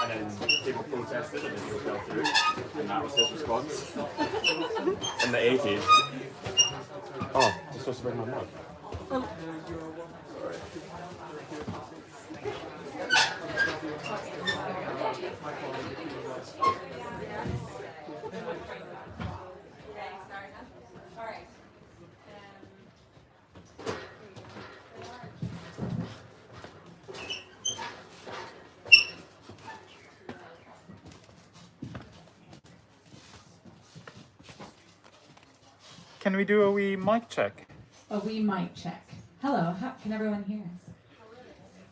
And then people protested and the deal fell through, and that was his response. In the 80s. Oh, I'm supposed to bring my mug. Sorry. Can we do a wee mic check? A wee mic check. Hello, can everyone hear us?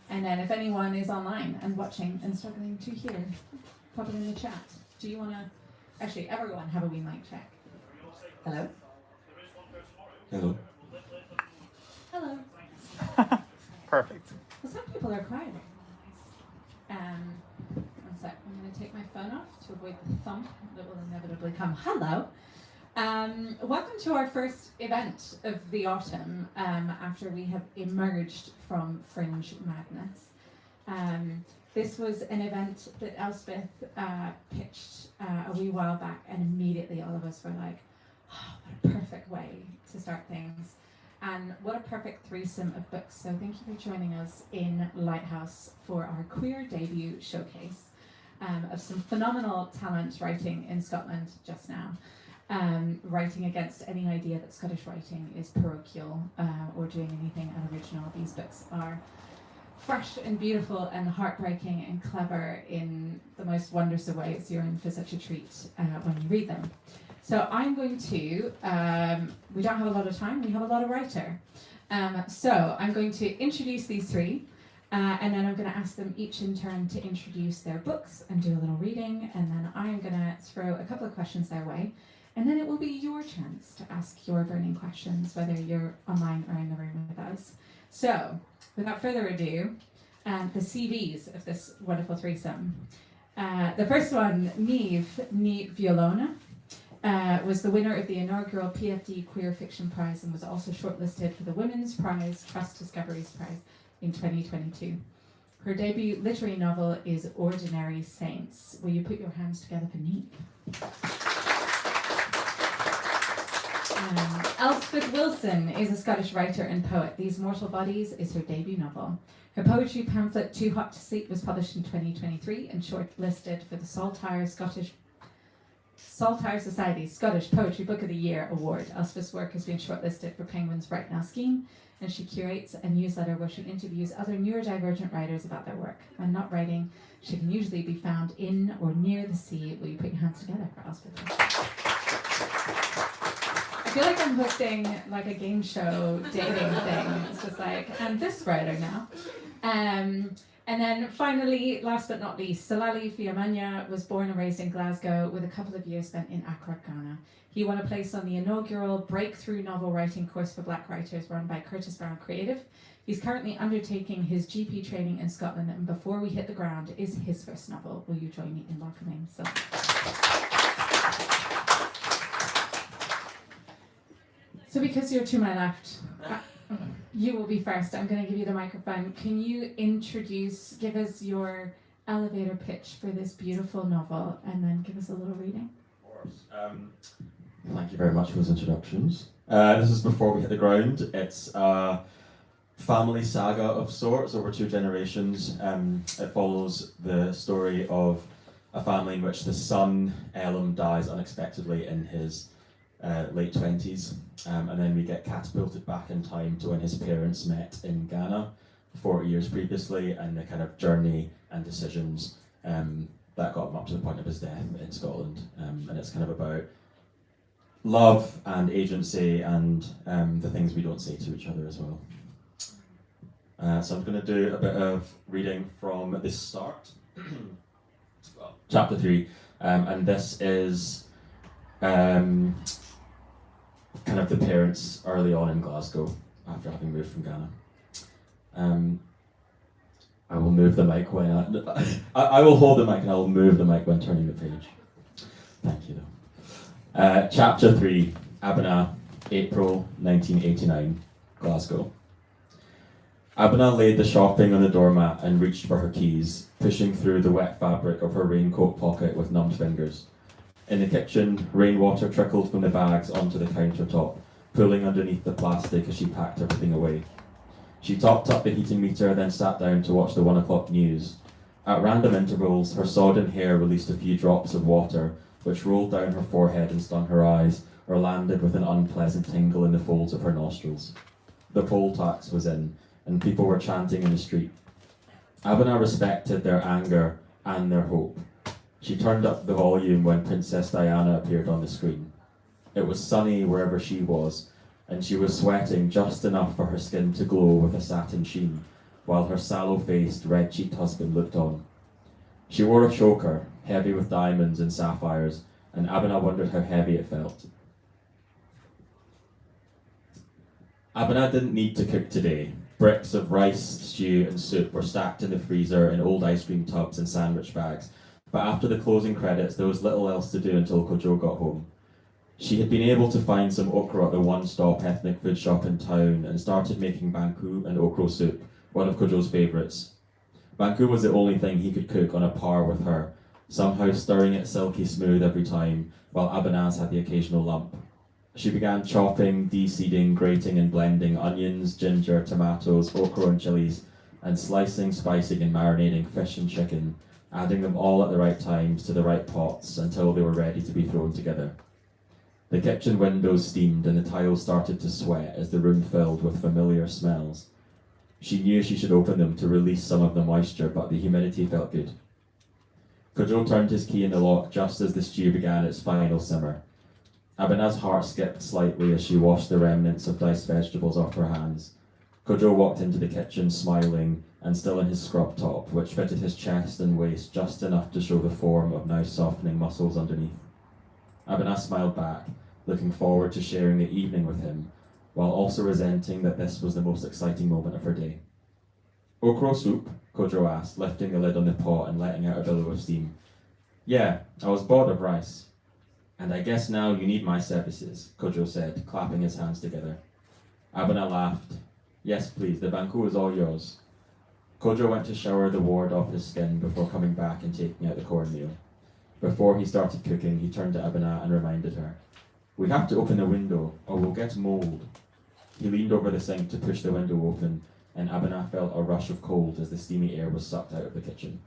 And then if anyone is online and watching and struggling to hear, pop it in the chat. Do you want to, actually everyone have a wee mic check. Hello? Hello. Hello. Perfect. Well, some people are quiet. One sec, I'm going to take my phone off to avoid the thump that will inevitably come. Hello. Welcome to our first event of the autumn after we have emerged from Fringe Madness. This was an event that Elspeth pitched a wee while back, and immediately all of us were like, oh, what a perfect way to start things. And what a perfect threesome of books. So thank you for joining us in Lighthouse for our queer debut showcase of some phenomenal talent writing in Scotland just now. Writing against any idea that Scottish writing is parochial or doing anything unoriginal. These books are fresh and beautiful and heartbreaking and clever in the most wondrous of ways. You're in for such a treat when you read them. So I'm going to, we don't have a lot of time, we have a lot of writer. So I'm going to introduce these three and then I'm going to ask them each in turn to introduce their books and do a little reading, and then I'm going to throw a couple of questions their way. And then it will be your chance to ask your burning questions, whether you're online or in the room with us. So, without further ado, the CVs of this wonderful threesome. The first one, Niamh Mhaoileoin, was the winner of the inaugural PFD Queer Fiction Prize and was also shortlisted for the Women's Prize Trust Discoveries Prize in 2022. Her debut literary novel is Ordinary Saints. Will you put your hands together for Niamh? Elspeth Wilson is a Scottish writer and poet. These Mortal Bodies is her debut novel. Her poetry pamphlet Too Hot to Sleep was published in 2023 and shortlisted for the Saltire Society's Scottish Poetry Book of the Year Award. Elspeth's work has been shortlisted for Penguin's Right Now scheme, and she curates a newsletter where she interviews other neurodivergent writers about their work. When not writing, she can usually be found in or near the sea. Will you put your hands together for Elspeth? I feel like I'm hosting like a game show dating thing. It's just like, and this writer now. And then finally, last but not least, Selali Fiamanya was born and raised in Glasgow with a couple of years spent in Accra, Ghana. He won a place on the inaugural Breakthrough Novel Writing course for Black writers run by Curtis Brown Creative. He's currently undertaking his GP training in Scotland, and Before We Hit the Ground is his first novel. Will you join me in welcoming Selali? So because you're to my left, you will be first. I'm going to give you the microphone. Can you give us your elevator pitch for this beautiful novel, and then give us a little reading? Of course. Thank you very much for those introductions. This is Before We Hit the Ground. It's a family saga of sorts over 2 generations. It follows the story of a family in which the son, Elam, dies unexpectedly in his late 20s, and then we get catapulted back in time to when his parents met in Ghana 40 years previously, and the kind of journey and decisions that got him up to the point of his death in Scotland. And it's kind of about love and agency and the things we don't say to each other as well. So I'm going to do a bit of reading from the start, well, chapter 3, and this is kind of the parents early on in Glasgow after having moved from Ghana. I will move the mic when I will hold the mic and I will move the mic when turning the page. Thank you though. Chapter 3, Abena. April 1989, Glasgow. Abena laid the shopping on the doormat and reached for her keys, pushing through the wet fabric of her raincoat pocket with numbed fingers. In the kitchen, rainwater trickled from the bags onto the countertop, pooling underneath the plastic as she packed everything away. She topped up the heating meter, then sat down to watch the 1 o'clock news. At random intervals, her sodden hair released a few drops of water, which rolled down her forehead and stung her eyes, or landed with an unpleasant tingle in the folds of her nostrils. The poll tax was in, and people were chanting in the street. Abena respected their anger and their hope. She turned up the volume when Princess Diana appeared on the screen. It was sunny wherever she was, and she was sweating just enough for her skin to glow with a satin sheen, while her sallow-faced, red-cheeked husband looked on. She wore a choker, heavy with diamonds and sapphires, and Abena wondered how heavy it felt. Abena didn't need to cook today. Bricks of rice, stew and soup were stacked in the freezer in old ice cream tubs and sandwich bags, but after the closing credits there was little else to do until Kojo got home. She had been able to find some okra at the one-stop ethnic food shop in town and started making banku and okra soup, one of Kojo's favourites. Banku was the only thing he could cook on a par with her, somehow stirring it silky smooth every time, while Abena's had the occasional lump. She began chopping, de-seeding, grating and blending onions, ginger, tomatoes, okra and chilies, and slicing, spicing and marinating fish and chicken, adding them all at the right times to the right pots until they were ready to be thrown together. The kitchen windows steamed and the tiles started to sweat as the room filled with familiar smells. She knew she should open them to release some of the moisture, but the humidity felt good. Kojo turned his key in the lock just as the stew began its final simmer. Abena's heart skipped slightly as she washed the remnants of diced vegetables off her hands. Kojo walked into the kitchen smiling and still in his scrub top, which fitted his chest and waist just enough to show the form of now softening muscles underneath. Abena smiled back, looking forward to sharing the evening with him, while also resenting that this was the most exciting moment of her day. Okra soup? Kojo asked, lifting the lid on the pot and letting out a billow of steam. Yeah, I was bored of rice. And I guess now you need my services, Kojo said, clapping his hands together. Abena laughed. Yes, please, the banku is all yours. Kojo went to shower the ward off his skin before coming back and taking out the cornmeal. Before he started cooking, he turned to Abena and reminded her. We have to open the window, or we'll get mould. He leaned over the sink to push the window open, and Abena felt a rush of cold as the steamy air was sucked out of the kitchen.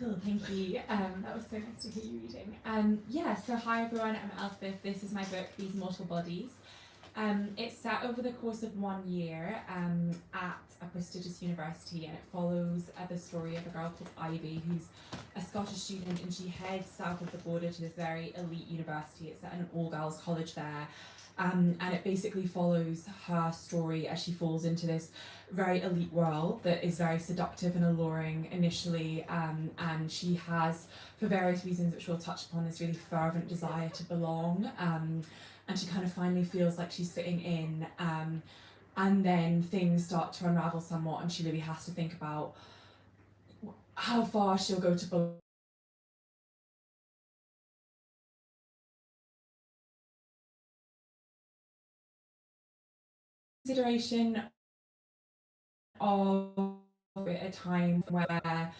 Cool, thank you. That was so nice to hear you reading. So hi everyone, I'm Elspeth. This is my book, These Mortal Bodies. It's set over the course of 1 year at a prestigious university, and it follows the story of a girl called Ivy, who's a Scottish student, and she heads south of the border to this very elite university. It's at an all-girls college there. And it basically follows her story as she falls into this very elite world that is very seductive and alluring initially, and she has, for various reasons which we'll touch upon, this really fervent desire to belong, and she kind of finally feels like she's fitting in, and then things start to unravel somewhat, and she really has to think about how far she'll go to belong. Consideration of a time where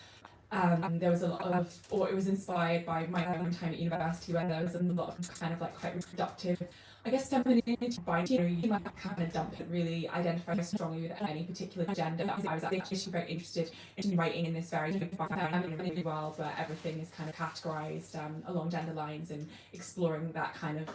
there was a lot of, or it was inspired by my own time at university, where there was a lot of kind of like quite reproductive, I guess, femininity by, you might kind of dump it, really identify strongly with any particular gender. I was actually very interested in writing in this very feminine world where everything is kind of categorized along gender lines, and exploring that kind of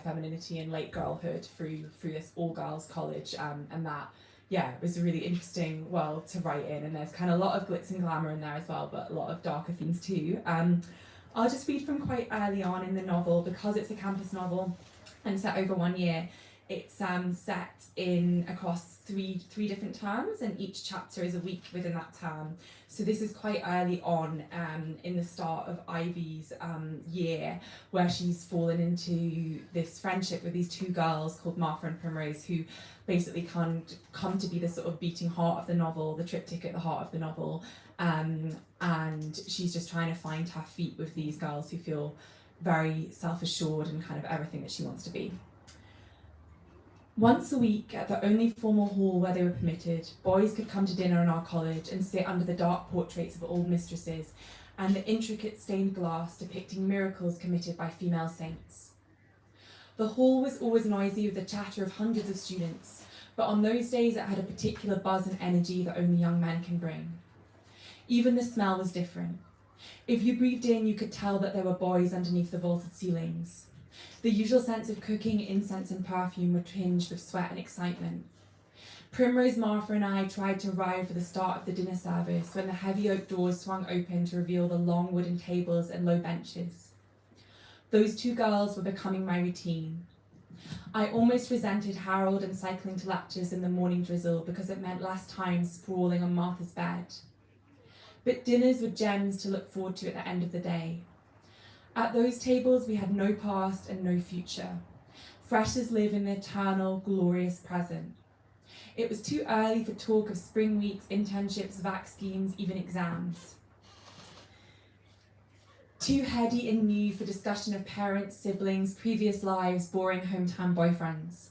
femininity and late girlhood through this all girls college, and that it was a really interesting world to write in, and there's kind of a lot of glitz and glamour in there as well, but a lot of darker themes too. I'll just read from quite early on in the novel, because it's a campus novel and set over 1 year. It's set in across three different terms, and each chapter is a week within that term. So this is quite early on in the start of Ivy's year, where she's fallen into this friendship with these two girls called Martha and Primrose, who basically come to be the sort of beating heart of the novel, the triptych at the heart of the novel. And she's just trying to find her feet with these girls who feel very self-assured and kind of everything that she wants to be. Once a week, at the only formal hall where they were permitted, boys could come to dinner in our college and sit under the dark portraits of old mistresses and the intricate stained glass depicting miracles committed by female saints. The hall was always noisy with the chatter of hundreds of students, but on those days it had a particular buzz and energy that only young men can bring. Even the smell was different. If you breathed in, you could tell that there were boys underneath the vaulted ceilings. The usual sense of cooking, incense and perfume were tinged with sweat and excitement. Primrose, Martha and I tried to arrive for the start of the dinner service when the heavy oak doors swung open to reveal the long wooden tables and low benches. Those two girls were becoming my routine. I almost resented Harold and cycling to lectures in the morning drizzle because it meant less time sprawling on Martha's bed. But dinners were gems to look forward to at the end of the day. At those tables we had no past and no future. Freshers live in the eternal, glorious present. It was too early for talk of spring weeks, internships, vac schemes, even exams. Too heady and new for discussion of parents, siblings, previous lives, boring hometown boyfriends.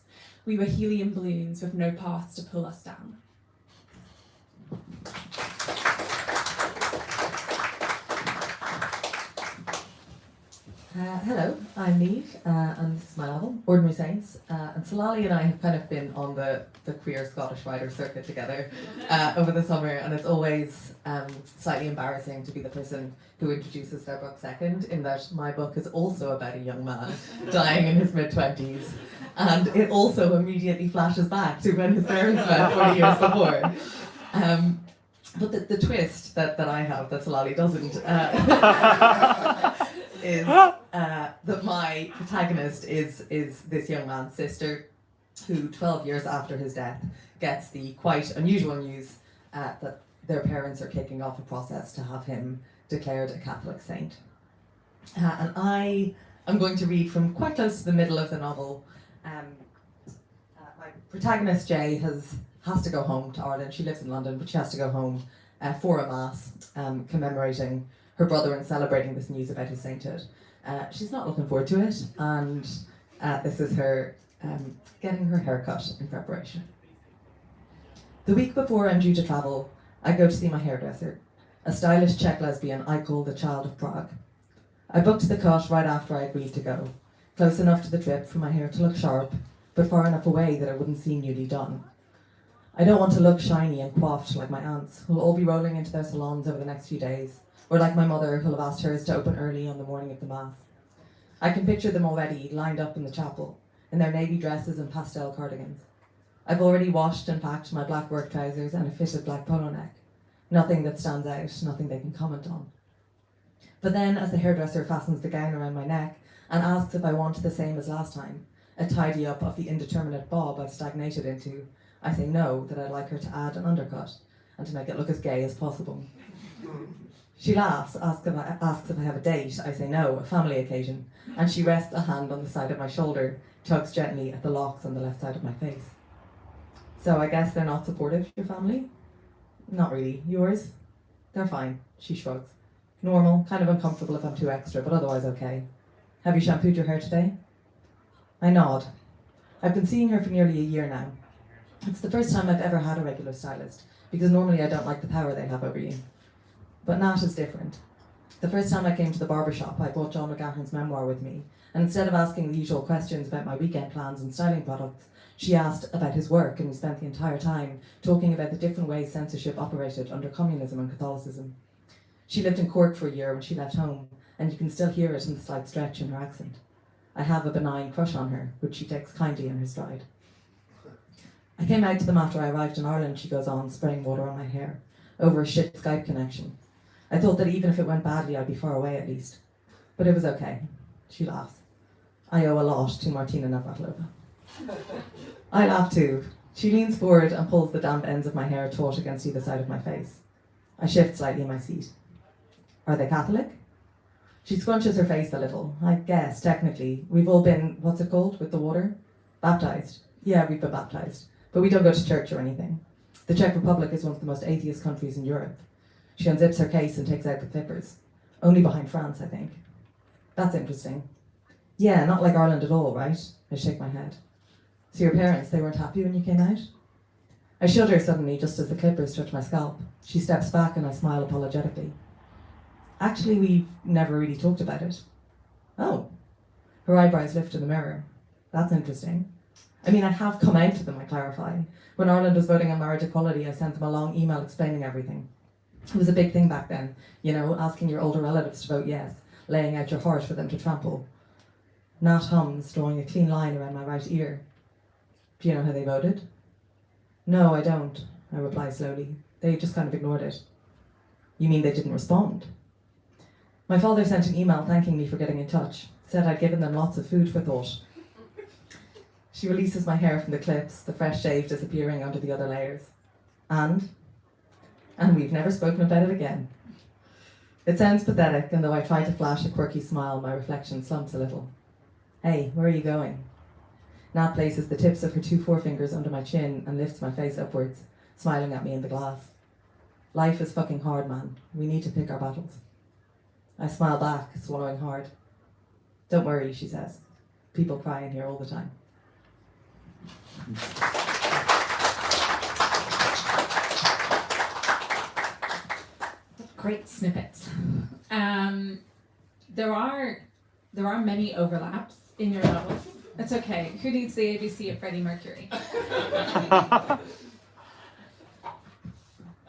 We were helium balloons with no paths to pull us down. Hello, I'm Niamh, and this is my novel, Ordinary Saints. And Selali and I have kind of been on the queer Scottish writer circuit together over the summer, and it's always slightly embarrassing to be the person who introduces their book second, in that my book is also about a young man dying in his mid-20s, and it also immediately flashes back to when his parents met 40 years before. But the twist that I have that Selali doesn't is that my protagonist is this young man's sister, who 12 years after his death gets the quite unusual news that their parents are kicking off a process to have him declared a Catholic saint. And I am going to read from quite close to the middle of the novel. My protagonist Jay has to go home to Ireland. She lives in London, but she has to go home for a mass commemorating her brother and celebrating this news about his sainthood. She's not looking forward to it, and this is her getting her haircut in preparation. The week before I'm due to travel, I go to see my hairdresser, a stylish Czech lesbian I call the Child of Prague. I booked the cut right after I agreed to go, close enough to the trip for my hair to look sharp, but far enough away that it wouldn't seem newly done. I don't want to look shiny and coiffed like my aunts, who'll all be rolling into their salons over the next few days, or like my mother, who'll have asked hers to open early on the morning of the Mass. I can picture them already, lined up in the chapel, in their navy dresses and pastel cardigans. I've already washed and packed my black work trousers and a fitted black polo neck. Nothing that stands out, nothing they can comment on. But then, as the hairdresser fastens the gown around my neck and asks if I want the same as last time, a tidy up of the indeterminate bob I've stagnated into, I say no, that I'd like her to add an undercut, and to make it look as gay as possible. She laughs, asks if I have a date. I say no, a family occasion, and she rests a hand on the side of my shoulder, tugs gently at the locks on the left side of my face. So I guess they're not supportive, your family? Not really. Yours? They're fine, she shrugs. Normal, kind of uncomfortable if I'm too extra, but otherwise okay. Have you shampooed your hair today? I nod. I've been seeing her for nearly a year now. It's the first time I've ever had a regular stylist, because normally I don't like the power they have over you. But Nat is different. The first time I came to the barber shop, I brought John McGahern's memoir with me, and instead of asking the usual questions about my weekend plans and styling products, she asked about his work, and we spent the entire time talking about the different ways censorship operated under communism and Catholicism. She lived in Cork for a year when she left home, and you can still hear it in the slight stretch in her accent. I have a benign crush on her, which she takes kindly in her stride. I came out to them after I arrived in Ireland, she goes on, spraying water on my hair, over a shit Skype connection. I thought that even if it went badly, I'd be far away at least. But it was okay. She laughs. I owe a lot to Martina Navratilova. I laugh too. She leans forward and pulls the damp ends of my hair taut against either side of my face. I shift slightly in my seat. Are they Catholic? She scrunches her face a little. I guess, technically. We've all been, what's it called, with the water? Baptized. Yeah, we've been baptized. But we don't go to church or anything. The Czech Republic is one of the most atheist countries in Europe. She unzips her case and takes out the clippers. Only behind France, I think. That's interesting. Yeah, not like Ireland at all, right? I shake my head. So your parents, they weren't happy when you came out? I shudder suddenly just as the clippers touch my scalp. She steps back and I smile apologetically. Actually, we've never really talked about it. Oh. Her eyebrows lift in the mirror. That's interesting. I mean, I have come out to them, I clarify. When Ireland was voting on marriage equality, I sent them a long email explaining everything. It was a big thing back then, you know, asking your older relatives to vote yes, laying out your heart for them to trample. Nat hums, drawing a clean line around my right ear. Do you know how they voted? No, I don't, I reply slowly. They just kind of ignored it. You mean they didn't respond? My father sent an email thanking me for getting in touch. Said I'd given them lots of food for thought. She releases my hair from the clips, the fresh shave disappearing under the other layers. And we've never spoken about it again. It sounds pathetic, and though I try to flash a quirky smile, my reflection slumps a little. Hey, where are you going? Nat places the tips of her 2 forefingers under my chin and lifts my face upwards, smiling at me in the glass. Life is fucking hard, man. We need to pick our battles. I smile back, swallowing hard. Don't worry, she says. People cry in here all the time. Great snippets. There are many overlaps in your novels. It's okay. Who needs the ABC of Freddie Mercury?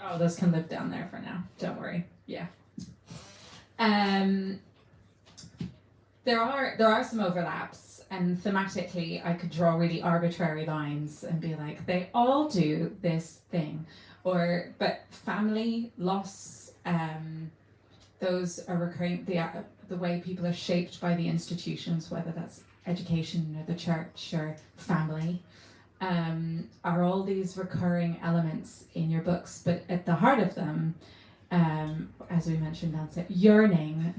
Oh, those can live down there for now. Don't worry. Yeah. There are some overlaps, and thematically I could draw really arbitrary lines and be like, they all do this thing. But family, loss, those are recurring, the way people are shaped by the institutions, whether that's education or the church or family, are all these recurring elements in your books. But at the heart of them, as we mentioned, Nancy, yearning.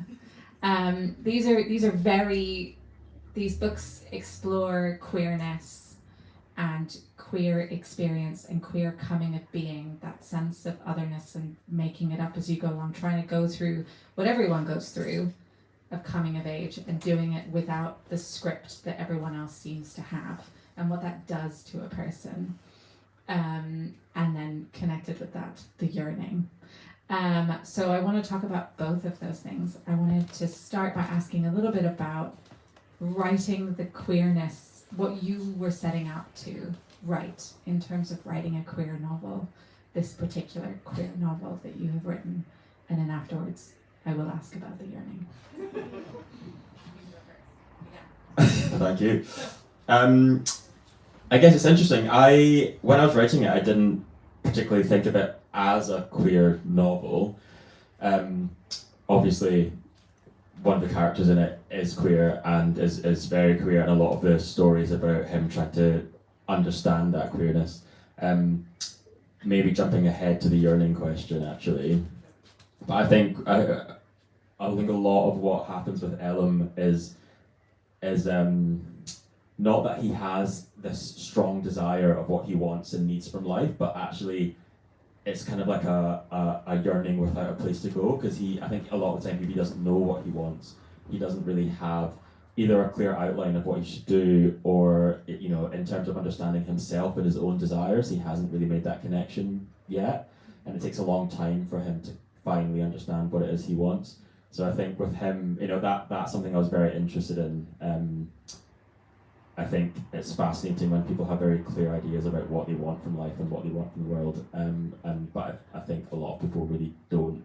These books explore queerness and queer experience and queer coming of being, that sense of otherness and making it up as you go along, trying to go through what everyone goes through of coming of age and doing it without the script that everyone else seems to have and what that does to a person. And then connected with that, the yearning. So I want to talk about both of those things. I wanted to start by asking a little bit about writing the queerness, what you were setting out to write in terms of writing a queer novel, this particular queer novel that you have written, and then afterwards I will ask about the yearning. Thank you. I guess it's interesting. When I was writing it, I didn't particularly think of it as a queer novel. Obviously, one of the characters in it is queer and is very queer, and a lot of the stories about him trying to understand that queerness. Maybe jumping ahead to the yearning question, actually. But I think a lot of what happens with Elm is not that he has this strong desire of what he wants and needs from life, but actually it's kind of like a yearning without a place to go, because I think a lot of the time he doesn't know what he wants. He doesn't really have either a clear outline of what he should do, or in terms of understanding himself and his own desires, he hasn't really made that connection yet, and it takes a long time for him to finally understand what it is he wants. So I think with him, that's something I was very interested in. I think it's fascinating when people have very clear ideas about what they want from life and what they want from the world. But I think a lot of people really don't.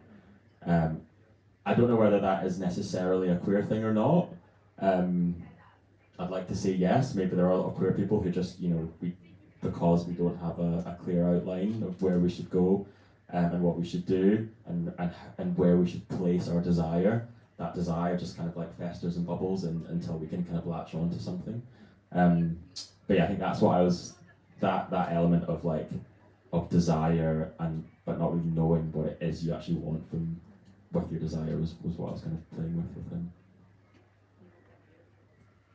I don't know whether that is necessarily a queer thing or not. I'd like to say yes. Maybe there are a lot of queer people who just, because we don't have a clear outline of where we should go and what we should do and where we should place our desire. That desire just kind of like festers and bubbles until we can kind of latch on to something. but yeah, I think that's what I was, that element of like, of desire but not really knowing what it is you actually want from with your desire was what I was kind of playing with him.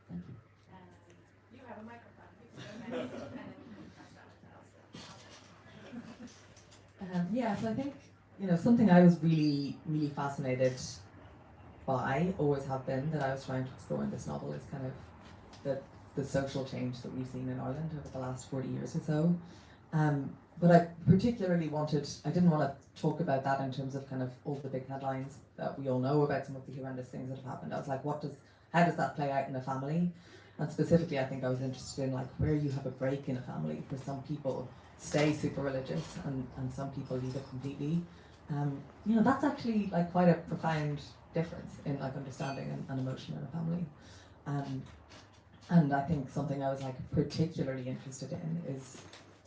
Thank you. You have a microphone. Yeah, so I think, something I was really, really fascinated by, always have been, that I was trying to explore in this novel is kind of the social change that we've seen in Ireland over the last 40 years or so. But I particularly I didn't want to talk about that in terms of kind of all the big headlines that we all know about, some of the horrendous things that have happened. I was like, how does that play out in a family? And specifically, I think I was interested in like where you have a break in a family, where some people stay super religious and some people leave it completely. That's actually like quite a profound difference in like understanding and emotion in a family. And I think something I was like particularly interested in is,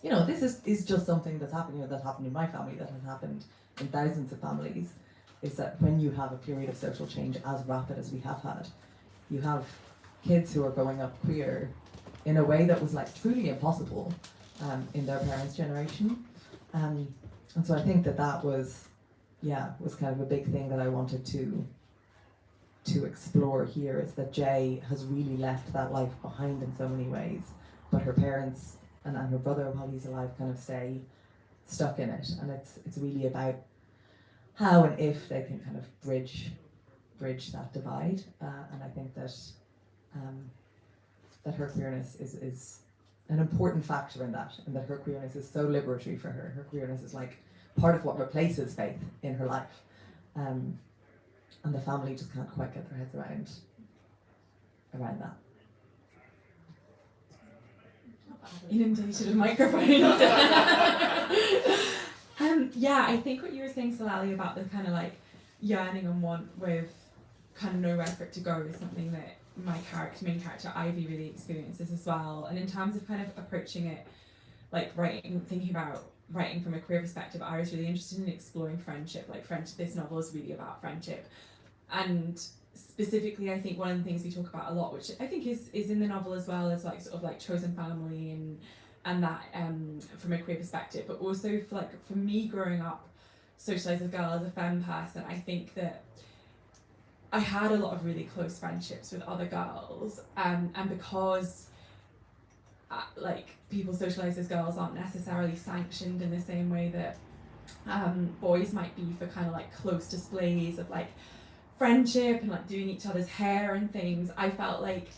this is just something that's happening, that happened in my family, that has happened in thousands of families, is that when you have a period of social change as rapid as we have had, you have kids who are growing up queer in a way that was like truly impossible in their parents' generation. And so I think that was kind of a big thing that I wanted to explore here, is that Jay has really left that life behind in so many ways, but her parents and her brother, while he's alive, kind of stay stuck in it, and it's really about how and if they can kind of bridge that divide, and I think that that her queerness is an important factor in that, and that her queerness is so liberatory for her. Her queerness is like part of what replaces faith in her life, and the family just can't quite get their heads around that. Inundated of microphones. Yeah, I think what you were saying, Selali, about the kind of like yearning and want with kind of nowhere for it to go is something that my main character Ivy really experiences as well. And in terms of kind of approaching it, like thinking about writing from a queer perspective, I was really interested in exploring friendship. Like this novel is really about friendship, and specifically, I think one of the things we talk about a lot, which I think is in the novel as well, is like sort of like chosen family and that from a queer perspective, but also for me growing up, socialised as a girl, as a femme person, I think that I had a lot of really close friendships with other girls, and because like people socialised as girls aren't necessarily sanctioned in the same way that boys might be for kind of like close displays of like friendship and like doing each other's hair and things, I felt like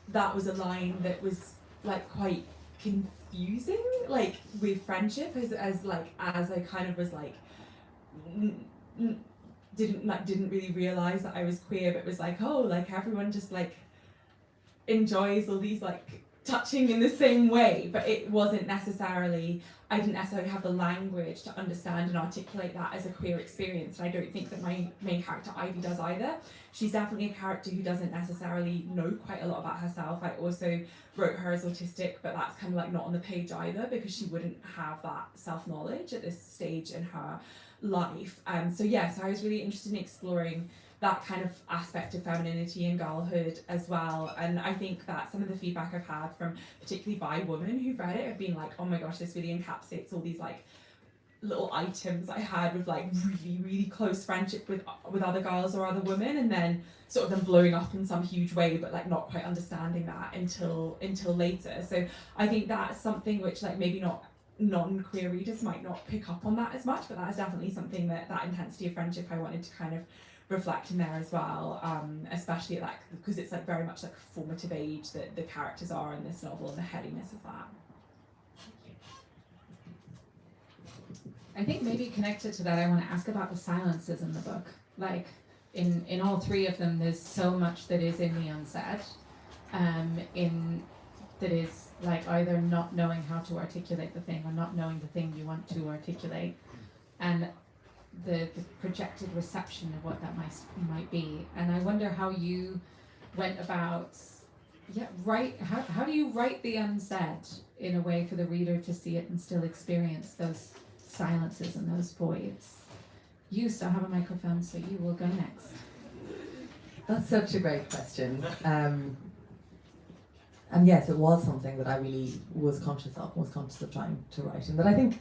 that was a line that was like quite confusing, like with friendship, as I kind of was like didn't really realise that I was queer, but was like, oh, like everyone just like enjoys all these like touching in the same way, but it wasn't necessarily, I didn't necessarily have the language to understand and articulate that as a queer experience, and I don't think that my main character Ivy does either. She's definitely a character who doesn't necessarily know quite a lot about herself. I also wrote her as autistic, but that's kind of like not on the page either, because she wouldn't have that self-knowledge at this stage in her life. So I was really interested in exploring that kind of aspect of femininity and girlhood as well, and I think that some of the feedback I've had from particularly bi women who've read it have been like, oh my gosh, this really encapsulates all these like little items I had with like really, really close friendship with other girls or other women, and then sort of them blowing up in some huge way, but like not quite understanding that until later. So I think that's something which like maybe not non-queer readers might not pick up on that as much, but that is definitely something that intensity of friendship I wanted to kind of reflect in there as well, especially at that, because it's like very much like a formative age that the characters are in this novel, and the headiness of that. I think maybe connected to that, I want to ask about the silences in the book. Like in all three of them, there's so much that is in the unsaid, that is like either not knowing how to articulate the thing or not knowing the thing you want to articulate, and the projected reception of what that might be. And I wonder how you went about how do you write the unsaid in a way for the reader to see it and still experience those silences and those voids? You still have a microphone, so you will go next. That's such a great question. And yes, it was something that I really was conscious of trying to write. And that I think,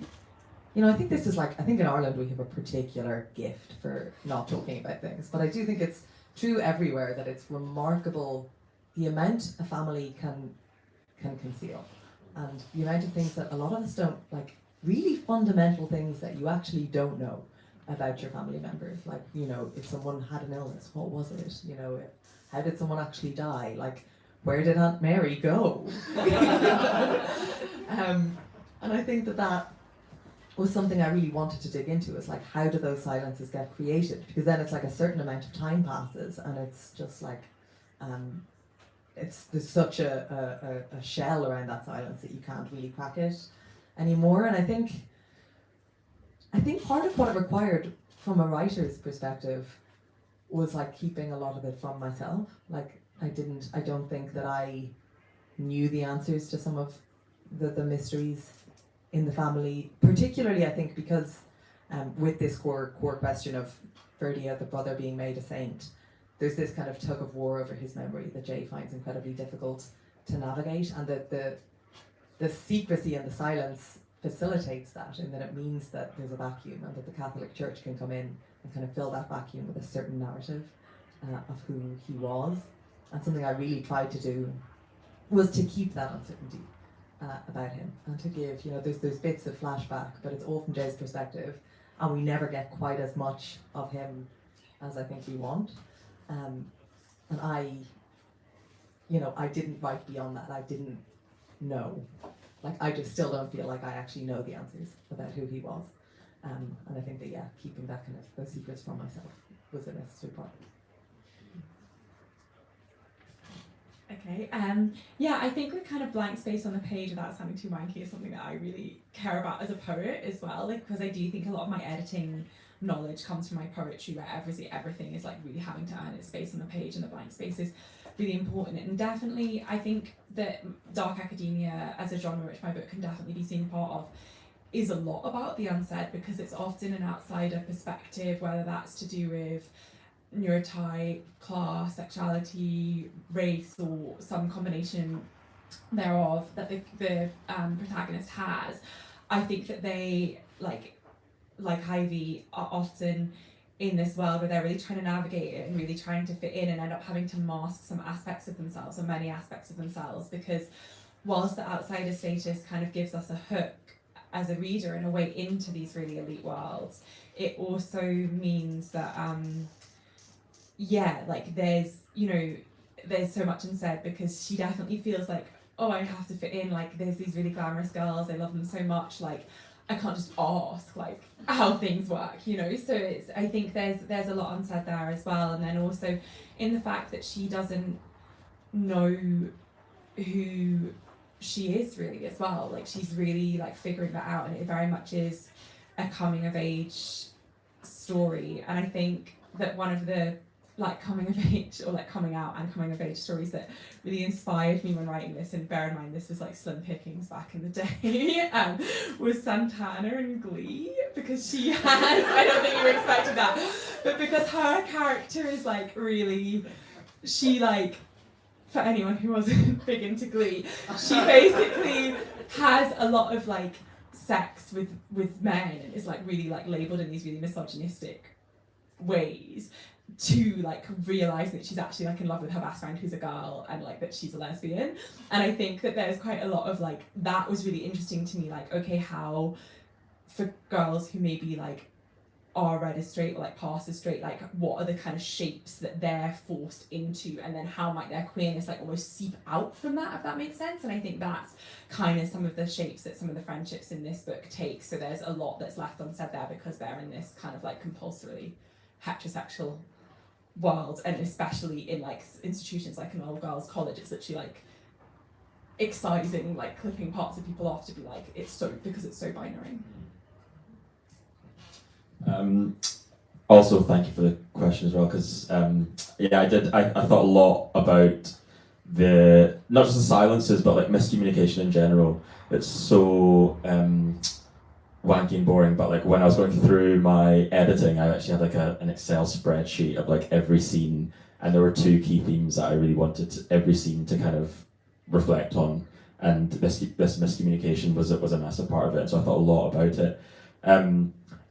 I think this is like, I think in Ireland we have a particular gift for not talking about things, but I do think it's true everywhere that it's remarkable the amount a family can conceal, and the amount of things that a lot of us don't, like really fundamental things that you actually don't know about your family members. Like, if someone had an illness, what was it? How did someone actually die? Like, where did Aunt Mary go? And I think that was something I really wanted to dig into, is like, how do those silences get created? Because then it's like a certain amount of time passes and it's just like, there's such a shell around that silence that you can't really crack it anymore. And I think part of what it required from a writer's perspective was like keeping a lot of it from myself. Like, I don't think that I knew the answers to some of the mysteries in the family, particularly I think because with this core question of Ferdia, the brother, being made a saint, there's this kind of tug of war over his memory that Jay finds incredibly difficult to navigate, and that the secrecy and the silence facilitates that, in that it means that there's a vacuum and that the Catholic Church can come in and kind of fill that vacuum with a certain narrative of who he was. And something I really tried to do was to keep that uncertainty about him, and to give, there's bits of flashback, but it's all from Jay's perspective, and we never get quite as much of him as I think we want. And I didn't write beyond that. I didn't know. Like, I just still don't feel like I actually know the answers about who he was. And I think that, keeping that kind of those secrets from myself was a necessary part. Okay, I think the kind of blank space on the page without sounding too wanky is something that I really care about as a poet as well, like, because I do think a lot of my editing knowledge comes from my poetry, where everything is like really having to earn its space on the page, and the blank space is really important. And definitely I think that dark academia as a genre, which my book can definitely be seen part of, is a lot about the unsaid, because it's often an outsider perspective, whether that's to do with neurotype, class, sexuality, race, or some combination thereof that the protagonist has. I think that they, like Ivy, are often in this world where they're really trying to navigate it and really trying to fit in, and end up having to mask some aspects of themselves, or many aspects of themselves, because whilst the outsider status kind of gives us a hook as a reader and a way into these really elite worlds, it also means that there's so much unsaid, because she definitely feels like, oh, I have to fit in, like, there's these really glamorous girls, I love them so much, like, I can't just ask, like, how things work, so I think there's a lot unsaid there as well. And then also in the fact that she doesn't know who she is really as well, like, she's really like figuring that out, and it very much is a coming of age story. And I think that one of the like coming of age, or like coming out and coming of age stories that really inspired me when writing this, and bear in mind this was like slim pickings back in the day, was Santana in Glee, because she has, I don't think you expected that, but because her character is like really, she like, for anyone who wasn't big into Glee, she basically has a lot of like sex with men, and is like really like labelled in these really misogynistic ways, to like realise that she's actually like in love with her best friend who's a girl, and like that she's a lesbian. And I think that there's quite a lot of like, that was really interesting to me, like, okay, how for girls who maybe like are read as straight or like pass as straight, like what are the kind of shapes that they're forced into, and then how might their queerness like almost seep out from that, if that makes sense. And I think that's kind of some of the shapes that some of the friendships in this book take. So there's a lot that's left unsaid there, because they're in this kind of like compulsorily heterosexual world, and especially in like institutions like an all girls college, it's literally like excising, like clipping parts of people off to be like, it's so, because it's so binary. Also, thank you for the question as well, because I thought a lot about the, not just the silences, but like miscommunication in general. It's so wanky and boring, but like when I was going through my editing, I actually had like an Excel spreadsheet of like every scene, and there were two key themes that I really wanted every scene to kind of reflect on, and this miscommunication was a massive part of it. So I thought a lot about it.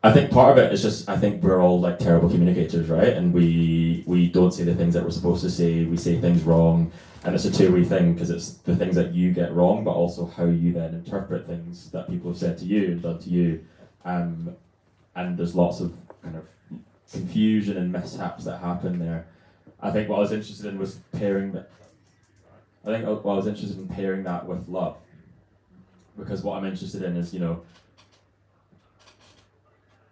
I think part of it is just, I think we're all like terrible communicators, right? And we don't say the things that we're supposed to say. We say things wrong, and it's a two-way thing, because it's the things that you get wrong, but also how you then interpret things that people have said to you and done to you. And there's lots of kind of confusion and mishaps that happen there. I think what I was interested in was pairing that. I think what I was interested in pairing that with love, because what I'm interested in is, you know,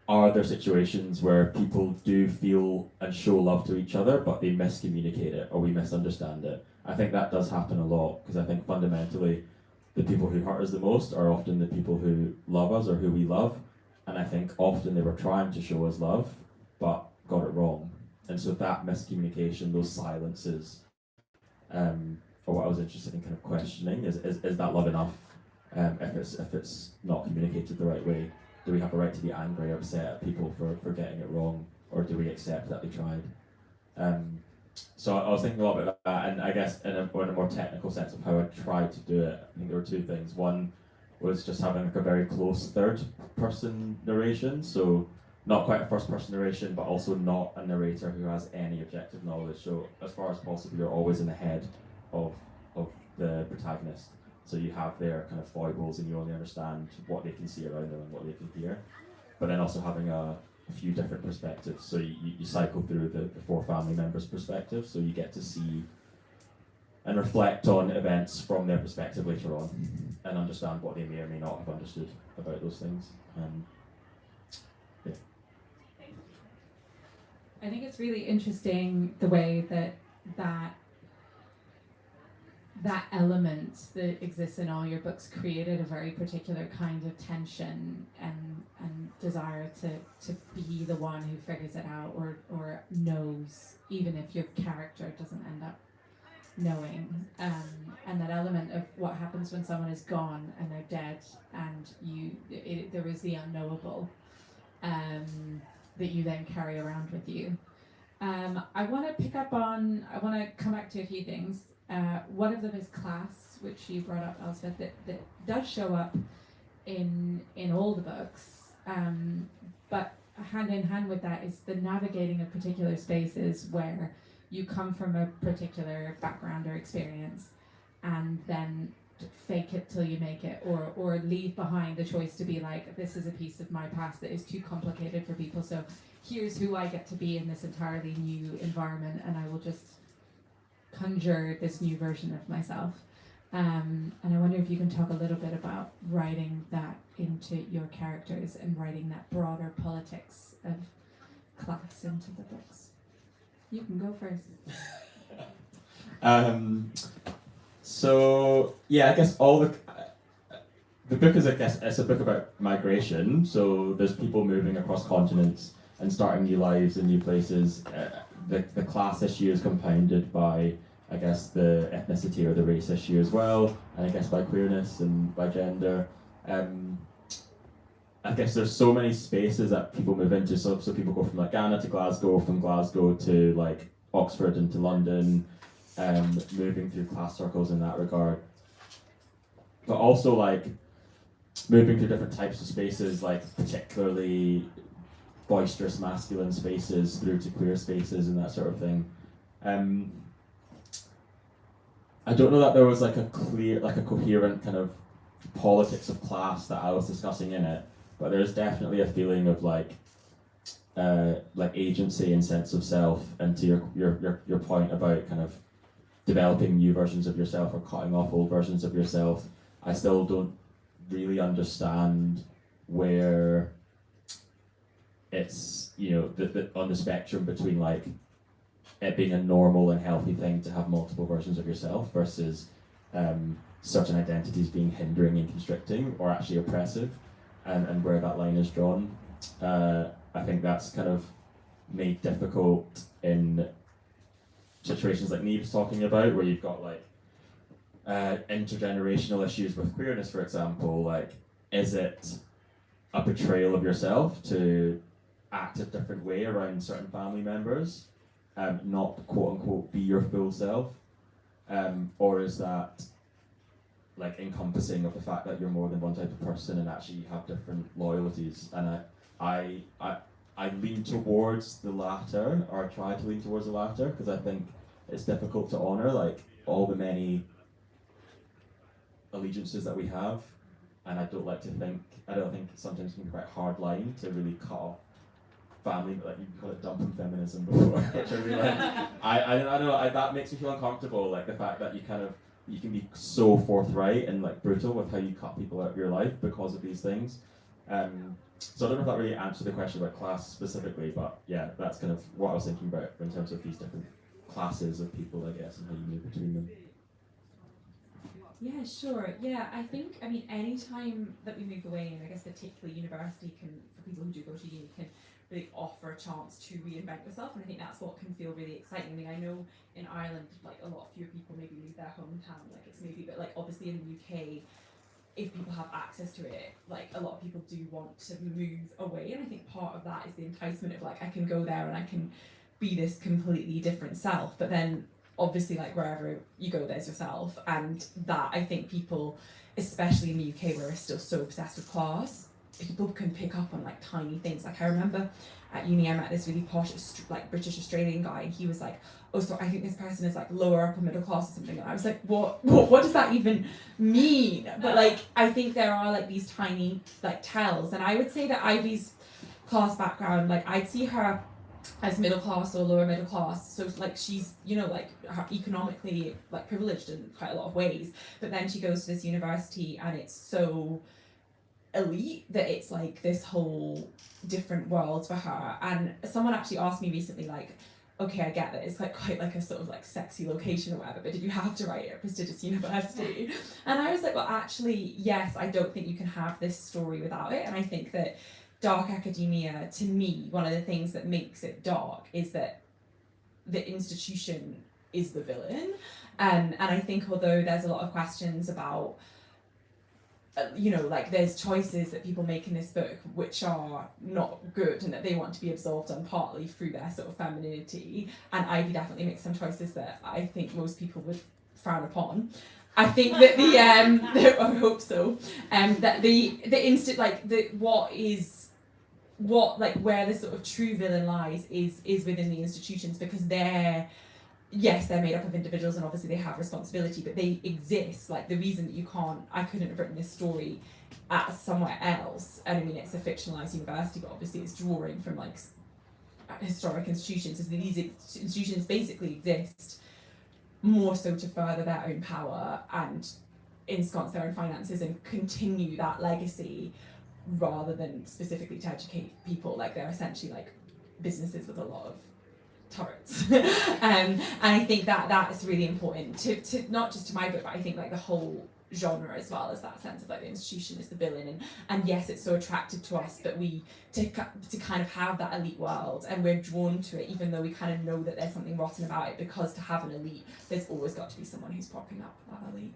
are there situations where people do feel and show love to each other, but they miscommunicate it or we misunderstand it? I think that does happen a lot, because I think fundamentally the people who hurt us the most are often the people who love us or who we love, and I think often they were trying to show us love, but got it wrong. And so that miscommunication, those silences, are what I was interested in kind of questioning. Is that love enough if it's not communicated the right way? Do we have a right to be angry or upset at people for getting it wrong, or do we accept that they tried? So I was thinking a lot about that, and I guess in a more technical sense of how I tried to do it, I think there were two things. One was just having like a very close third person narration, so not quite a first person narration, but also not a narrator who has any objective knowledge. So as far as possible, you're always in the head of the protagonist. So you have their kind of foibles, and you only understand what they can see around them and what they can hear. But then also having a few different perspectives. So you cycle through the four family members' perspectives, so you get to see and reflect on events from their perspective later on, and understand what they may or may not have understood about those things. Yeah. I think it's really interesting the way that element that exists in all your books created a very particular kind of tension and desire to be the one who figures it out or knows, even if your character doesn't end up knowing. And that element of what happens when someone is gone and they're dead, and there is the unknowable that you then carry around with you. I want to come back to a few things. One of them is class, which you brought up, Elspeth, that does show up in all the books, but hand in hand with that is the navigating of particular spaces where you come from a particular background or experience, and then fake it till you make it, or leave behind the choice to be like, this is a piece of my past that is too complicated for people, so here's who I get to be in this entirely new environment, and I will just conjure this new version of myself. And I wonder if you can talk a little bit about writing that into your characters and writing that broader politics of class into the books. You can go first. So yeah, I guess all the book is, I guess, it's a book about migration. So there's people moving across continents and starting new lives in new places. The class issue is compounded by, I guess, the ethnicity or the race issue as well, and I guess by queerness and by gender. I guess there's so many spaces that people move into. So people go from like Ghana to Glasgow, from Glasgow to like Oxford and to London, moving through class circles in that regard. But also like moving through different types of spaces, like particularly boisterous masculine spaces through to queer spaces and that sort of thing. I don't know that there was like a coherent kind of politics of class that I was discussing in it, but there's definitely a feeling of like agency and sense of self, and to your point about kind of developing new versions of yourself or cutting off old versions of yourself. I still don't really understand where it's, you know, the on the spectrum between like it being a normal and healthy thing to have multiple versions of yourself versus certain identities being hindering and constricting or actually oppressive, and where that line is drawn. I think that's kind of made difficult in situations like Niamh was talking about, where you've got like intergenerational issues with queerness, for example. Like, is it a betrayal of yourself to act a different way around certain family members, not quote unquote be your full self, or is that like encompassing of the fact that you're more than one type of person and actually you have different loyalties. And I lean towards the latter, or try to lean towards the latter, because I think it's difficult to honour like all the many allegiances that we have, and I don't think sometimes it can be quite a hard line to really cut off family, but like you call it dumping feminism before, which I really like. I don't know, that makes me feel uncomfortable, like the fact that you can be so forthright and like brutal with how you cut people out of your life because of these things. So I don't know if that really answered the question about class specifically, but yeah, that's kind of what I was thinking about in terms of these different classes of people, I guess, and how you move between them. Yeah, sure. Yeah, I mean, any time that we move away, and I guess particularly university can, for people who do go to uni, can really offer a chance to reinvent yourself, and I think that's what can feel really exciting. I mean, I know in Ireland, like a lot fewer people maybe leave their hometown, like it's maybe, but like obviously in the UK, if people have access to it, like a lot of people do want to move away, and I think part of that is the enticement of like, I can go there and I can be this completely different self, but then obviously like wherever you go there's yourself, and that I think people, especially in the UK where we're still so obsessed with class, people can pick up on like tiny things. Like I remember at uni I met this really posh like British Australian guy, and he was like, oh, so I think this person is like lower upper middle class or something, and I was like, what does that even mean? But like I think there are like these tiny like tells, and I would say that Ivy's class background, like I'd see her as middle class or lower middle class, so like she's, you know, like economically like privileged in quite a lot of ways, but then she goes to this university and it's so elite that it's like this whole different world for her. And someone actually asked me recently, like, okay, I get that it's like quite like a sort of like sexy location or whatever, but did you have to write at a prestigious university? And I was like, well, actually, yes, I don't think you can have this story without it. And I think that dark academia, to me, one of the things that makes it dark is that the institution is the villain. And I think although there's a lot of questions about, you know, like there's choices that people make in this book which are not good and that they want to be absolved on partly through their sort of femininity, and Ivy definitely makes some choices that I think most people would frown upon. I think that the I hope so. That the instant like the what like where the sort of true villain lies is within the institutions, because they're made up of individuals and obviously they have responsibility, but they exist. Like the reason that I couldn't have written this story at somewhere else, and I mean it's a fictionalized university, but obviously it's drawing from like historic institutions, is that these institutions basically exist more so to further their own power and ensconce their own finances and continue that legacy rather than specifically to educate people. Like they're essentially like businesses with a lot of turrets. And I think that is really important to not just to my book, but I think like the whole genre as well, as that sense of like the institution is the villain, and yes, it's so attractive to us, but we to kind of have that elite world, and we're drawn to it even though we kind of know that there's something rotten about it, because to have an elite there's always got to be someone who's propping up that elite.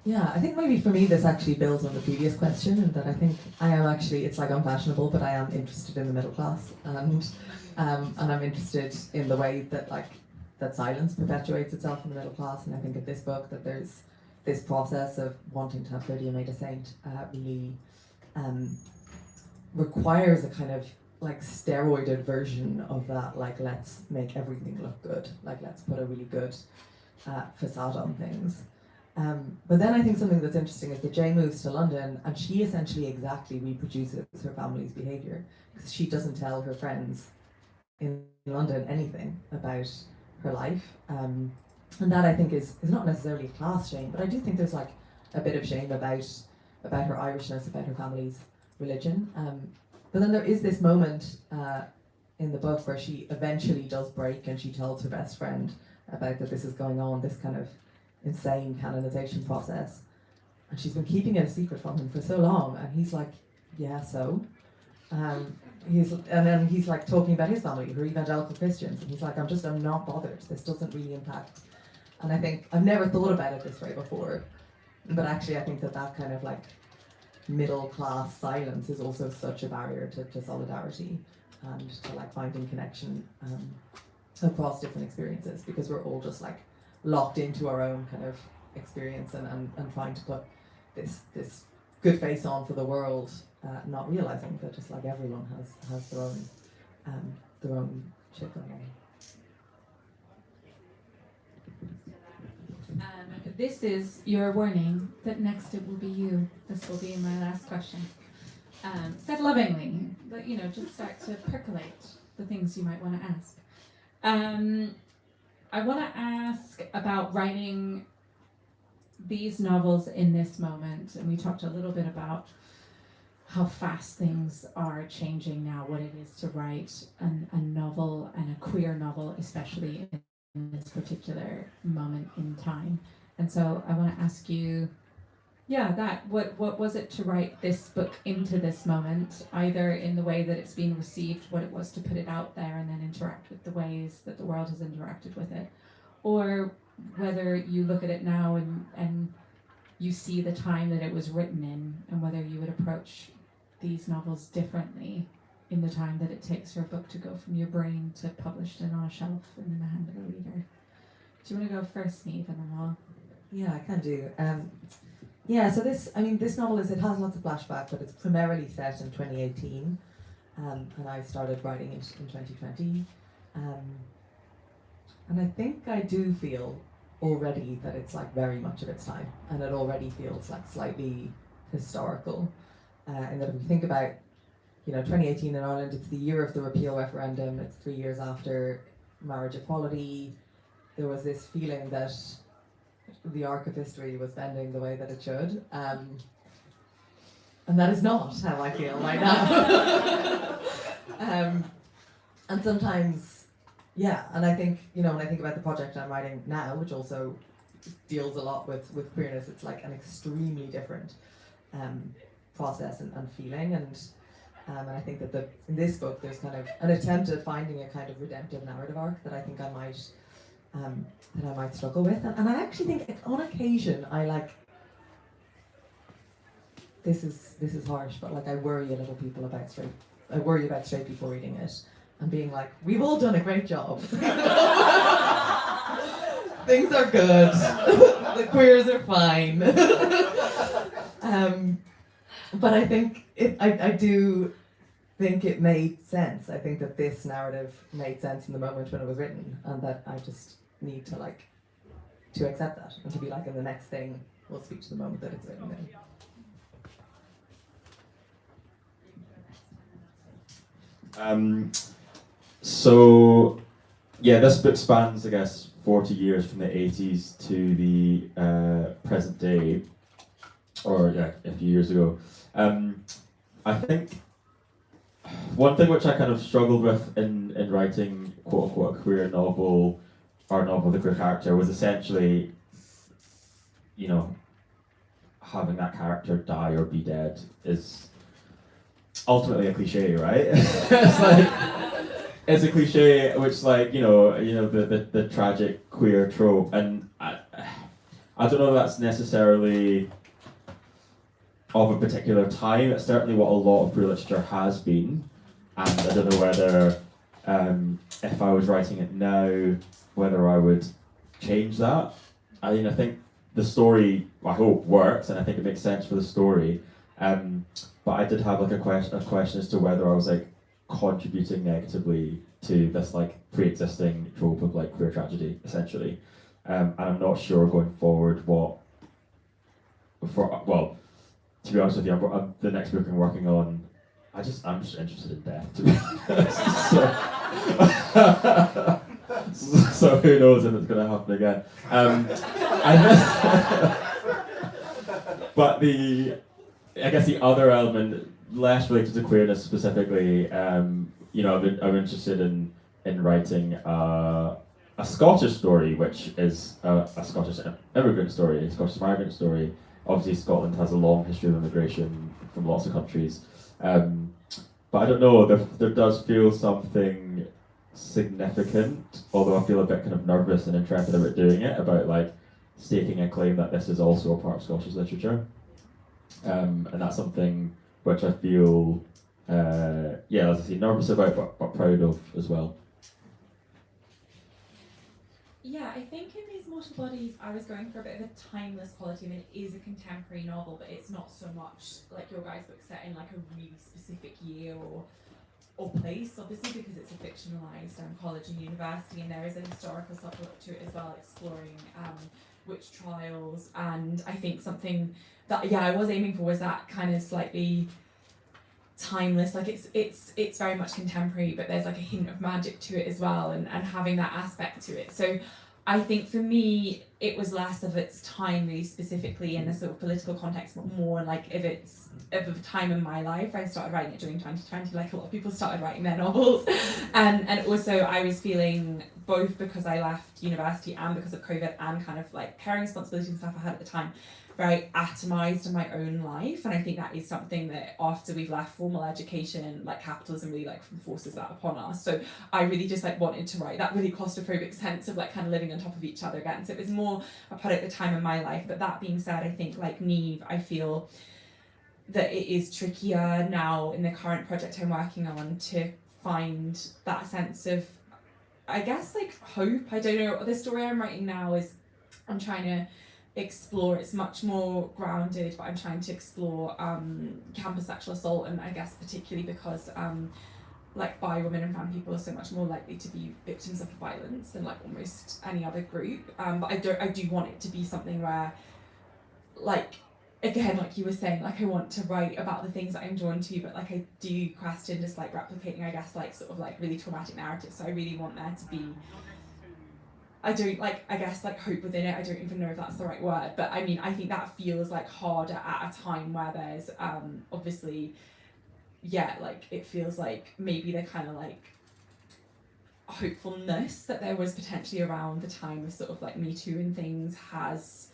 Yeah, I think maybe for me this actually builds on the previous question, and that I think I am actually, it's like unfashionable, but I am interested in the middle class, and I'm interested in the way that like that silence perpetuates itself in the middle class. And I think in this book that there's this process of wanting to have Lydia made a saint really requires a kind of like steroided version of that, like let's make everything look good, like let's put a really good facade on things. But then I think something that's interesting is that Jay moves to London and she essentially exactly reproduces her family's behaviour, because she doesn't tell her friends in London anything about her life. And that I think is not necessarily a class shame, but I do think there's like a bit of shame about her Irishness, about her family's religion. But then there is this moment in the book where she eventually does break and she tells her best friend about that this is going on, this kind of insane canonization process, and she's been keeping it a secret from him for so long, and he's like, yeah, so and then he's like talking about his family who are evangelical Christians, and he's like, I'm not bothered, this doesn't really impact. And I think I've never thought about it this way before, but actually I think that kind of like middle class silence is also such a barrier to solidarity and to like finding connection across different experiences, because we're all just like locked into our own kind of experience and trying to put this good face on for the world, not realizing that just like everyone has their own shit going on. This is your warning that next it will be you. This will be my last question. Said lovingly, but just start to percolate the things you might want to ask. I want to ask about writing these novels in this moment, and we talked a little bit about how fast things are changing now, what it is to write a novel, and a queer novel, especially in this particular moment in time. And so I want to ask you, what was it to write this book into this moment, either in the way that it's been received, what it was to put it out there and then interact with the ways that the world has interacted with it, or whether you look at it now and you see the time that it was written in, and whether you would approach these novels differently in the time that it takes for a book to go from your brain to published and on a shelf and in the hand of a reader. Do you want to go first, Niamh, and then I'll... Yeah, I can do. So this novel it has lots of flashback, but it's primarily set in 2018, and I started writing it in 2020. And I think I do feel already that it's like very much of its time, and it already feels like slightly historical. And that if we think about, 2018 in Ireland, it's the year of the repeal referendum, it's 3 years after marriage equality. There was this feeling that the arc of history was bending the way that it should. And that is not how I feel right now. And sometimes, and I think, when I think about the project I'm writing now, which also deals a lot with queerness, it's like an extremely different process and feeling. And I think that in this book, there's kind of an attempt at finding a kind of redemptive narrative arc that I think I might struggle with, and I actually think on occasion this is harsh, but like I worry about straight people reading it and being like, we've all done a great job. Things are good. The queers are fine. But I think I do think it made sense. I think that this narrative made sense in the moment when it was written, and that I just need to accept that and to be like, in the next thing we'll speak to the moment that it's written in. This book spans, I guess, 40 years from the 80s to the present day, or a few years ago. I think one thing which I kind of struggled with in writing quote unquote a queer novel, or a novel with a queer character, was essentially, having that character die or be dead is ultimately a cliche, right? It's a cliche which, the tragic queer trope, and I don't know if that's necessarily of a particular time. It's certainly what a lot of queer literature has been, and I don't know whether if I was writing it now, whether I would change that. I think the story, I hope, works, and I think it makes sense for the story. But I did have a question as to whether I was contributing negatively to this pre-existing trope of queer tragedy, essentially. And I'm not sure going forward to be honest with you, the next book I'm working on, I'm just interested in death, to be honest. So who knows if it's going to happen again. But I guess the other element, less related to queerness specifically, I'm interested in writing a Scottish story, which is a Scottish immigrant story, a Scottish migrant story. Obviously, Scotland has a long history of immigration from lots of countries. But I don't know, there does feel something significant, although I feel a bit kind of nervous and intrepid about doing it, about staking a claim that this is also a part of Scottish literature. And that's something which I feel, as I say, nervous about, but proud of as well. Yeah, I think in these mortal bodies, I was going for a bit of a timeless quality. I mean, it is a contemporary novel, but it's not so much like your guys' book set in like a really specific year or place, obviously, because it's a fictionalized college and university, and there is a historical subplot to it as well, exploring witch trials. And I think something that I was aiming for was that kind of slightly timeless, like it's very much contemporary, but there's like a hint of magic to it as well, and having that aspect to it. So I think for me it was less of its time really specifically in a sort of political context, but more like if it's of a time in my life. I started writing it during 2020, like a lot of people started writing their novels, and also I was feeling, both because I left university and because of COVID and kind of like caring responsibilities and stuff I had at the time, very atomized in my own life. And I think that is something that after we've left formal education, like capitalism really like forces that upon us. So I really just like wanted to write that really claustrophobic sense of like kind of living on top of each other again. So it was more a product of the time in my life. But that being said, I think like Niamh, I feel that it is trickier now in the current project I'm working on to find that sense of, I guess, like hope. I don't know, the story I'm writing now is, I'm trying to explore, it's much more grounded, but I'm trying to explore campus sexual assault, and I guess particularly because like bi women and femme people are so much more likely to be victims of violence than like almost any other group. But I do want it to be something where, like, again, like you were saying, like I want to write about the things that I'm drawn to, but like I do question just like replicating, I guess, like sort of like really traumatic narratives. So I really want there to be, I don't like, I guess like hope within it. I don't even know if that's the right word, but I mean, I think that feels like harder at a time where there's obviously, yeah, like it feels like maybe the kind of like hopefulness that there was potentially around the time of sort of like Me Too and things has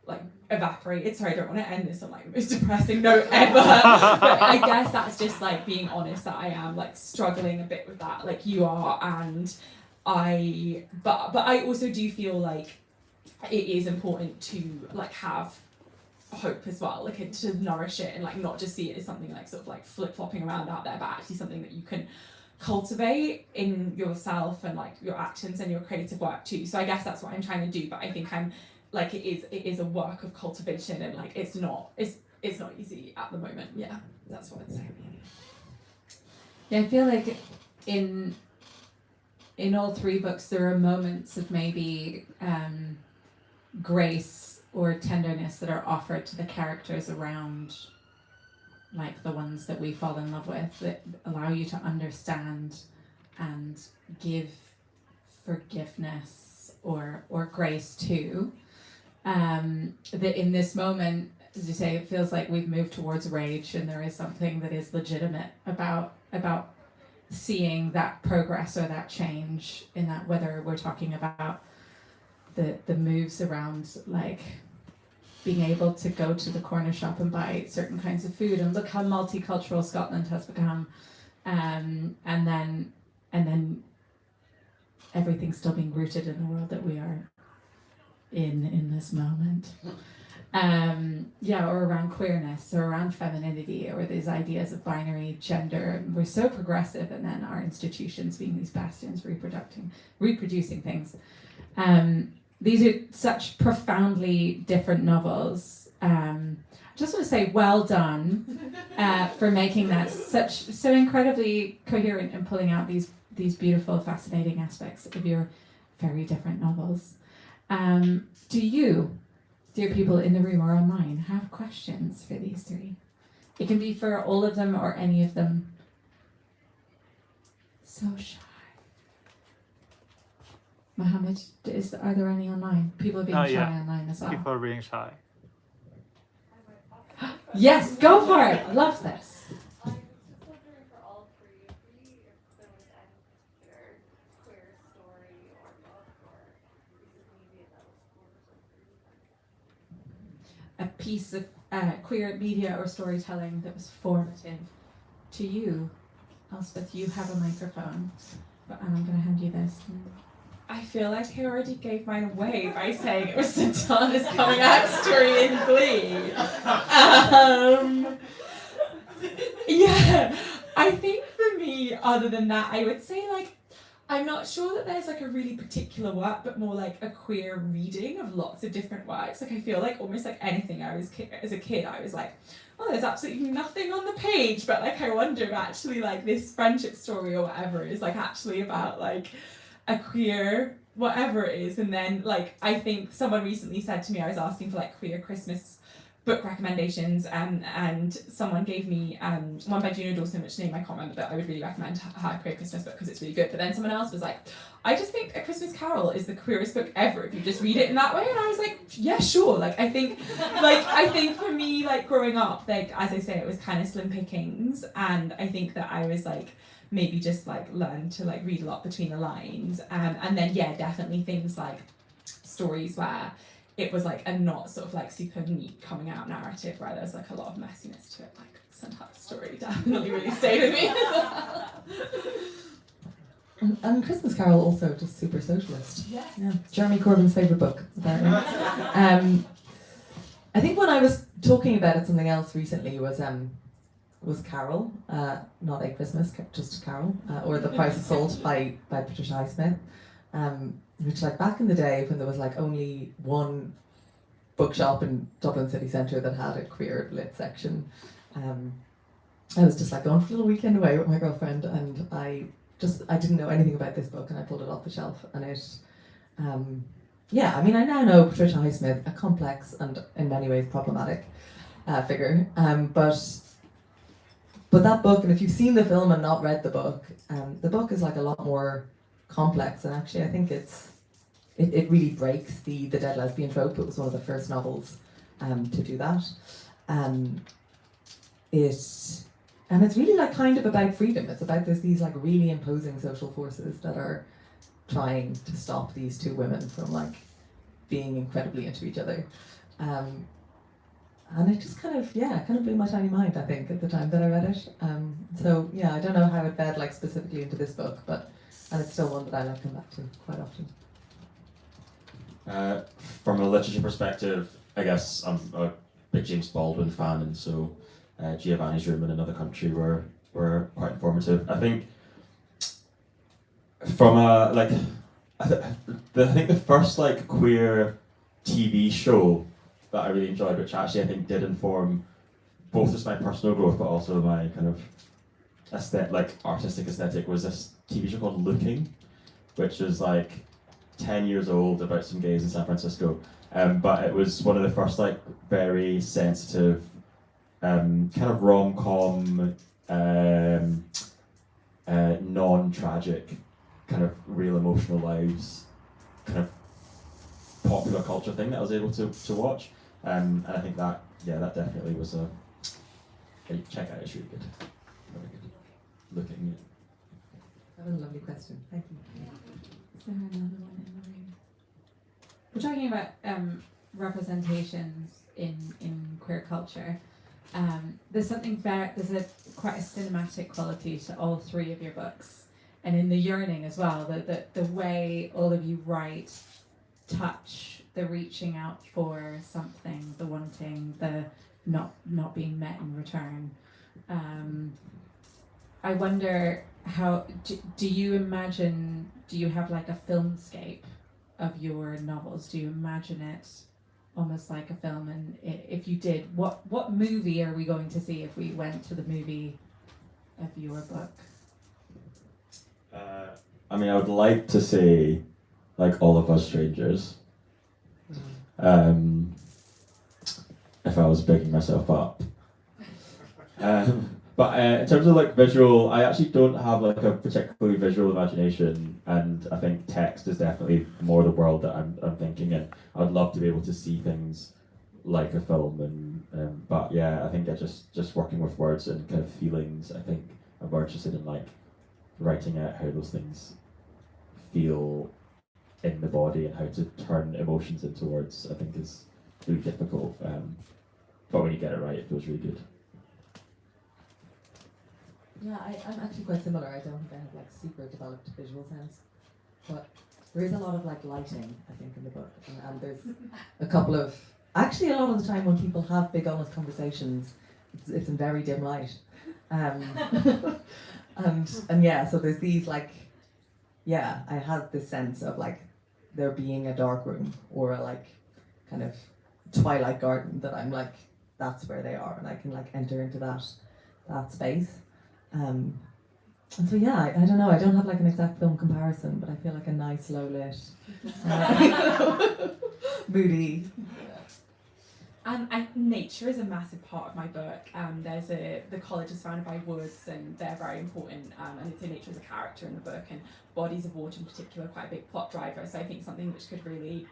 like evaporated. Sorry, I don't want to end this on like the most depressing note ever, but I guess that's just like being honest that I am like struggling a bit with that, like you are. And but I also do feel like it is important to like have hope as well, like to nourish it and like not just see it as something like sort of like flip-flopping around out there, but actually something that you can cultivate in yourself and like your actions and your creative work too. So I guess that's what I'm trying to do, but I think I'm like it is a work of cultivation, and like it's not easy at the moment. Yeah, that's what I'd say. Yeah, I feel like in all three books there are moments of maybe grace or tenderness that are offered to the characters around, like the ones that we fall in love with, that allow you to understand and give forgiveness or grace to. That in this moment, as you say, it feels like we've moved towards rage, and there is something that is legitimate about seeing that progress or that change in that, whether we're talking about the moves around like being able to go to the corner shop and buy certain kinds of food, and look how multicultural Scotland has become, and then everything still being rooted in the world that we are in this moment. Or around queerness, or around femininity, or these ideas of binary gender. We're so progressive, and then our institutions being these bastions reproducing things. These are such profoundly different novels. I just want to say well done for making that so incredibly coherent and pulling out these beautiful, fascinating aspects of your very different novels. Do you, dear people in the room or online, have questions for these three? It can be for all of them or any of them. So shy. Mohammed, are there any online? People are being shy online as well. People are being shy. Yes, go for it. Love this. I was just wondering for all three of you if there was any particular queer story or book or piece of media that was formative for you. A piece of queer media or storytelling that was formative to you. Elspeth, you have a microphone, but I'm going to hand you this. I feel like I already gave mine away by saying it was Santana's coming out story in Glee. I think for me, other than that, I would say like I'm not sure that there's like a really particular work, but more like a queer reading of lots of different works. Like I feel like almost like anything as a kid, I was like, oh, there's absolutely nothing on the page, but like I wonder if actually like this friendship story or whatever is like actually about like a queer whatever it is. And then like I think someone recently said to me, I was asking for like queer Christmas book recommendations, and someone gave me one by Juno Dawson, which name I can't remember, but I would really recommend her queer Christmas book because it's really good. But then someone else was like, I just think A Christmas Carol is the queerest book ever if you just read it in that way. And I was like, yeah, sure. Like I think for me, like growing up, like as I say, it was kind of slim pickings, and I think that I was like maybe just like learned to like read a lot between the lines, and then yeah, definitely things like stories where it was like a not sort of like super neat coming out narrative where there's like a lot of messiness to it, like Santa's story definitely really stayed with me. And Christmas Carol also just super socialist. Yes. Yeah. Jeremy Corbyn's favourite book, apparently. I think when I was talking about it, something else recently was Carol, not A Christmas, just Carol, or The Price of Salt by Patricia Highsmith. Which like back in the day when there was like only one bookshop in Dublin city centre that had a queer lit section, I was just like going for a little weekend away with my girlfriend, and I didn't know anything about this book, and I pulled it off the shelf, and it I mean I now know Patricia Highsmith, a complex and in many ways problematic figure, but that book, and if you've seen the film and not read the book is like a lot more complex, and actually I think it really breaks the dead lesbian trope. It was one of the first novels to do that. It's really like kind of about freedom. It's about these like really imposing social forces that are trying to stop these two women from like being incredibly into each other. And it just kind of blew my tiny mind, I think, at the time that I read it. So yeah, I don't know how it fed like specifically into this book, and it's still one that I like come back to quite often. From a literature perspective, I guess I'm a big James Baldwin fan, and so Giovanni's Room in Another Country were quite informative. I think from a like, I think the first like queer TV show that I really enjoyed, which actually I think did inform both just my personal growth but also my kind of artistic aesthetic, was this TV show called Looking, which was like 10 years old, about some gays in San Francisco, but it was one of the first like very sensitive kind of rom-com non-tragic kind of real emotional lives kind of popular culture thing that I was able to watch, and I think that definitely was a check out. It's really good, very good. Looking. That was a lovely question. Thank you. Is there another one in the room? We're talking about representations in queer culture. There's quite a cinematic quality to all three of your books, and in The Yearning as well. The way all of you write, touch, the reaching out for something, the wanting, the not being met in return. I wonder how do you have like a filmscape of your novels? Do you imagine it almost like a film? And if you did, what movie are we going to see if we went to the movie of your book? I mean, I would like to say like All of Us Strangers. If I was bigging myself up. But in terms of like visual, I actually don't have like a particularly visual imagination, and I think text is definitely more the world that I'm thinking in. I'd love to be able to see things like a film, and but yeah, I think just working with words and kind of feelings. I think I'm more interested in like writing out how those things feel in the body and how to turn emotions into words. I think is really difficult, but when you get it right, it feels really good. Yeah, I'm actually quite similar. I don't think I have like super developed visual sense, but there is a lot of like lighting, I think, in the book, and there's a couple of, actually a lot of the time when people have big honest conversations, it's in very dim light, and yeah, so there's these like yeah, I have this sense of like there being a dark room or a like kind of twilight garden that I'm like, that's where they are, and I can like enter into that space. And so yeah, I don't know, I don't have like an exact film comparison, but I feel like a nice low lit, moody. Nature is a massive part of my book. The college is surrounded by woods, and they're very important. And I'd say nature is a character in the book, and bodies of water in particular are quite a big plot driver. So I think something which could really,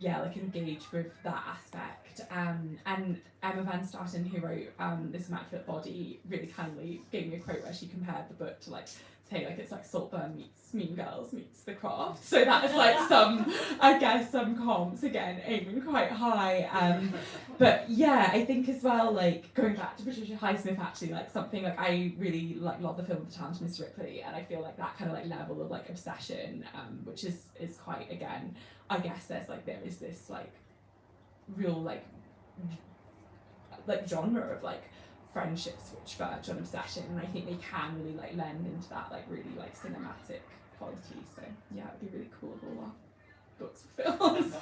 like engage with that aspect. And Emma Van Staten, who wrote This Immaculate Body, really kindly gave me a quote where she compared the book to like, say like it's like Saltburn meets Mean Girls meets The Craft. So that is like some comps again aiming quite high. But yeah, I think as well, like going back to Patricia Highsmith, actually like something like I really like love the film The Talented Mr. Ripley, and I feel like that kind of like level of like obsession, which is quite, again, I guess there is this like real like genre of like friendships which verge on obsession, and I think they can really like lend into that like really like cinematic quality. So yeah, it'd be really cool if all our books were films.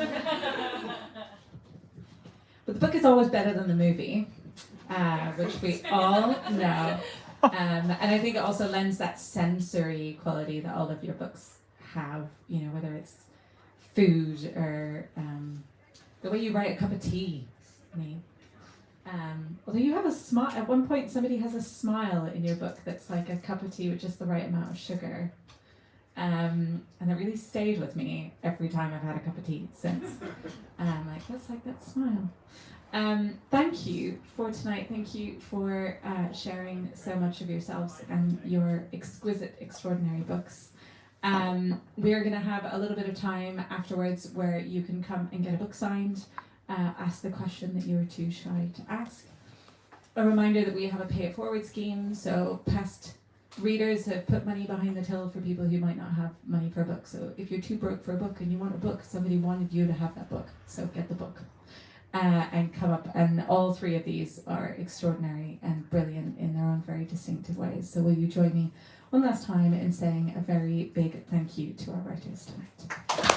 But the book is always better than the movie, which we all know. And I think it also lends that sensory quality that all of your books have, whether it's food or the way you write a cup of tea, although you have a smile, at one point somebody has a smile in your book that's like a cup of tea with just the right amount of sugar. And it really stayed with me every time I've had a cup of tea since. Like, that's like that smile. Thank you for tonight. Thank you for sharing so much of yourselves and your exquisite, extraordinary books. We are going to have a little bit of time afterwards where you can come and get a book signed, ask the question that you were too shy to ask. A reminder that we have a pay it forward scheme, so past readers have put money behind the till for people who might not have money for a book. So if you're too broke for a book and you want a book, somebody wanted you to have that book, so get the book. And come up, and all three of these are extraordinary and brilliant in their own very distinctive ways. So will you join me one last time in saying a very big thank you to our writers tonight.